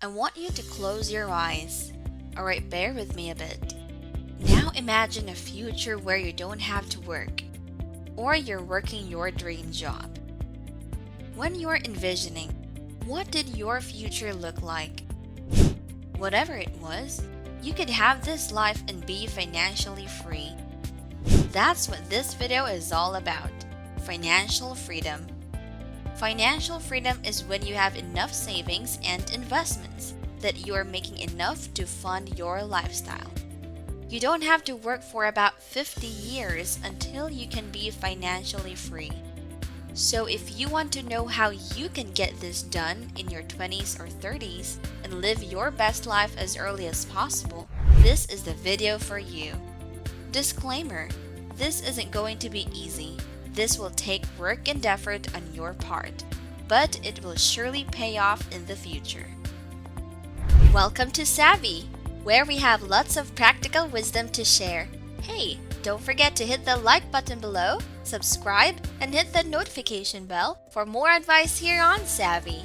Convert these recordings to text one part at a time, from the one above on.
I want you to close your eyes. Alright, bear with me a bit. Now imagine a future where you don't have to work, or you're working your dream job. When you're envisioning, what did your future look like? Whatever it was, you could have this life and be financially free. That's what this video is all about. Financial freedom. Financial freedom is when you have enough savings and investments that you are making enough to fund your lifestyle. You don't have to work for about 50 years until you can be financially free. So if you want to know how you can get this done in your 20s or 30s and live your best life as early as possible, this is the video for you. Disclaimer: this isn't going to be easy. This will take work and effort on your part, but it will surely pay off in the future. Welcome to Savvy, where we have lots of practical wisdom to share. Hey, don't forget to hit the like button below, subscribe, and hit the notification bell for more advice here on Savvy.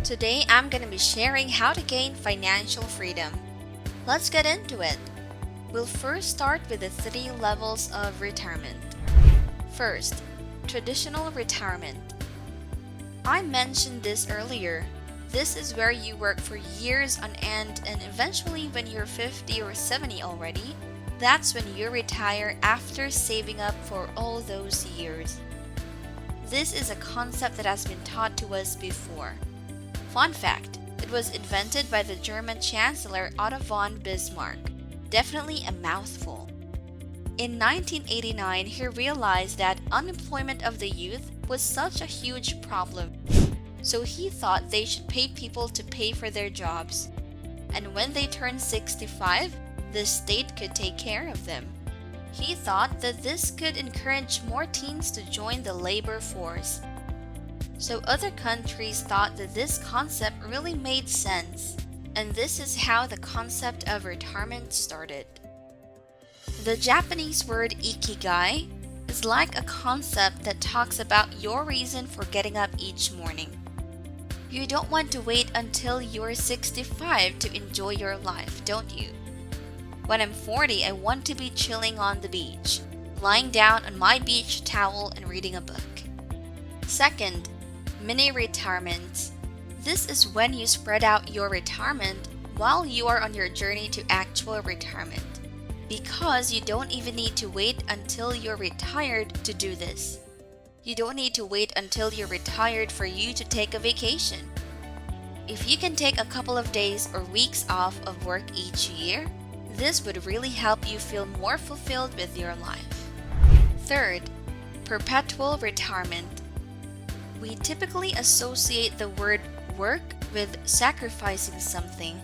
Today I'm going to be sharing how to gain financial freedom. Let's get into it. We'll first start with the 3 levels of retirement. First, traditional retirement. I mentioned this earlier. This is where you work for years on end, and eventually when you're 50 or 70 already, that's when you retire after saving up for all those years. This is a concept that has been taught to us before. Fun fact, it was invented by the German Chancellor Otto von Bismarck. Definitely a mouthful. In 1989, he realized that unemployment of the youth was such a huge problem. So he thought they should pay people to pay for their jobs. And when they turned 65, the state could take care of them. He thought that this could encourage more teens to join the labor force. So other countries thought that this concept really made sense. And this is how the concept of retirement started. The Japanese word ikigai is like a concept that talks about your reason for getting up each morning. You don't want to wait until you're 65 to enjoy your life, don't you? When I'm 40, I want to be chilling on the beach, lying down on my beach towel and reading a book. Second, mini retirement. This is when you spread out your retirement while you are on your journey to actual retirement. Because you don't even need to wait until you're retired to do this. You don't need to wait until you're retired for you to take a vacation. If you can take a couple of days or weeks off of work each year, this would really help you feel more fulfilled with your life. Third, perpetual retirement. We typically associate the word work with sacrificing something,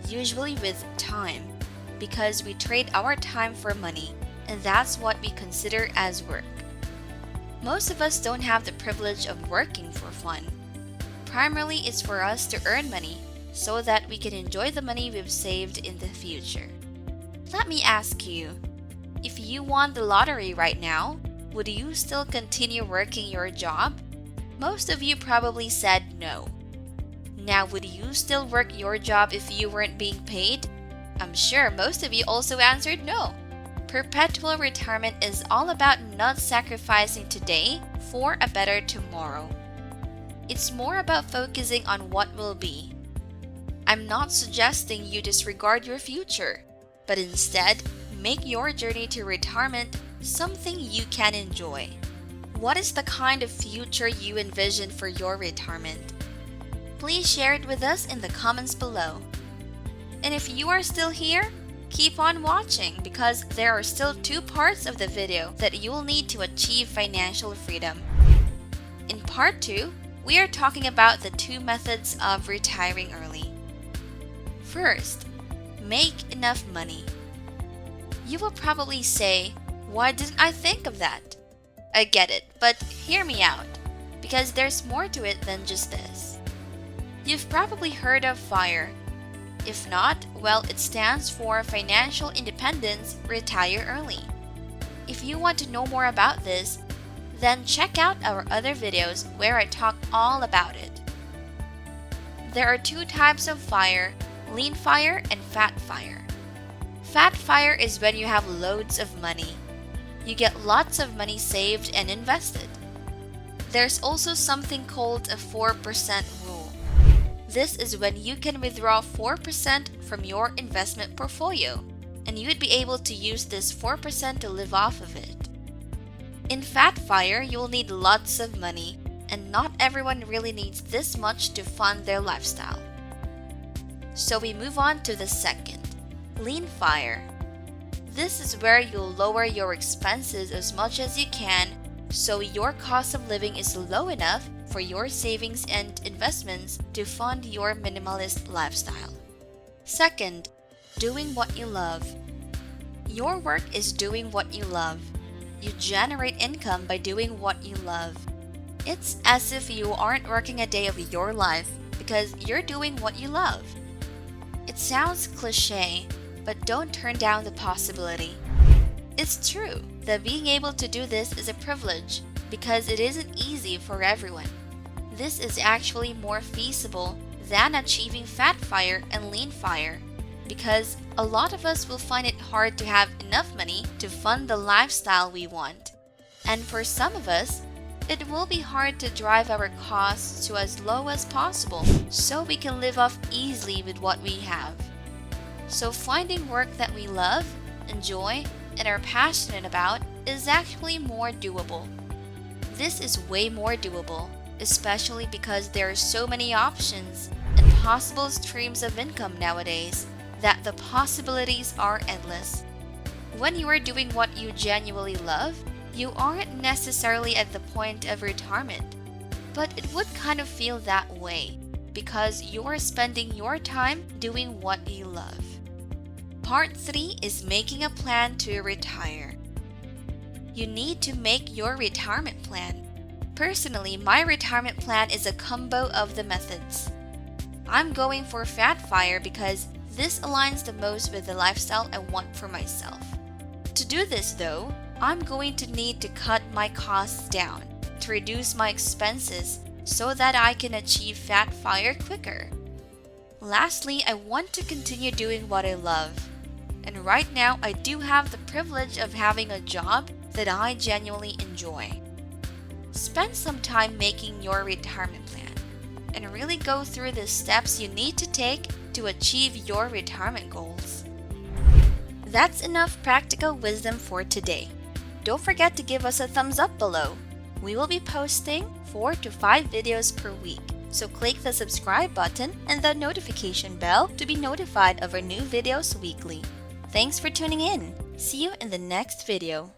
usually with time, because we trade our time for money, and that's what we consider as work. Most of us don't have the privilege of working for fun. Primarily, it's for us to earn money so that we can enjoy the money we've saved in the future. Let me ask you, if you won the lottery right now, would you still continue working your job? Most of you probably said no. Now, would you still work your job if you weren't being paid? I'm sure most of you also answered no. Perpetual retirement is all about not sacrificing today for a better tomorrow. It's more about focusing on what will be. I'm not suggesting you disregard your future, but instead, make your journey to retirement something you can enjoy. What is the kind of future you envision for your retirement? Please share it with us in the comments below. And if you are still here, keep on watching because there are still 2 parts of the video that you will need to achieve financial freedom. In part 2, we are talking about the 2 methods of retiring early. First, make enough money. You will probably say, why didn't I think of that? I get it, but hear me out, because there's more to it than just this. You've probably heard of FIRE. If not, well, it stands for Financial Independence, Retire Early. If you want to know more about this, then check out our other videos where I talk all about it. There are two types of fire, lean fire and fat fire. Fat fire is when you have loads of money. You get lots of money saved and invested. There's also something called a 4% rule. This is when you can withdraw 4% from your investment portfolio, and you'd be able to use this 4% to live off of it. In fat fire, you'll need lots of money, and not everyone really needs this much to fund their lifestyle. So we move on to the second, lean fire. This is where you'll lower your expenses as much as you can so your cost of living is low enough for your savings and investments to fund your minimalist lifestyle. Second, doing what you love. Your work is doing what you love. You generate income by doing what you love. It's as if you aren't working a day of your life because you're doing what you love. It sounds cliche, but don't turn down the possibility. It's true that being able to do this is a privilege because it isn't easy for everyone. This is actually more feasible than achieving fat fire and lean fire because a lot of us will find it hard to have enough money to fund the lifestyle we want. And for some of us, it will be hard to drive our costs to as low as possible so we can live off easily with what we have. So finding work that we love, enjoy, and are passionate about is actually more doable. This is way more doable, especially because there are so many options and possible streams of income nowadays that the possibilities are endless. When you are doing what you genuinely love, you aren't necessarily at the point of retirement, but it would kind of feel that way because you're spending your time doing what you love. Part 3 is making a plan to retire. You need to make your retirement plan. Personally, my retirement plan is a combo of the methods. I'm going for fat fire because this aligns the most with the lifestyle I want for myself. To do this though, I'm going to need to cut my costs down to reduce my expenses so that I can achieve fat fire quicker. Lastly, I want to continue doing what I love. And right now, I do have the privilege of having a job that I genuinely enjoy. Spend some time making your retirement plan and really go through the steps you need to take to achieve your retirement goals. That's enough practical wisdom for today. Don't forget to give us a thumbs up below. We will be posting 4 to 5 videos per week, so click the subscribe button and the notification bell to be notified of our new videos weekly. Thanks for tuning in. See you in the next video.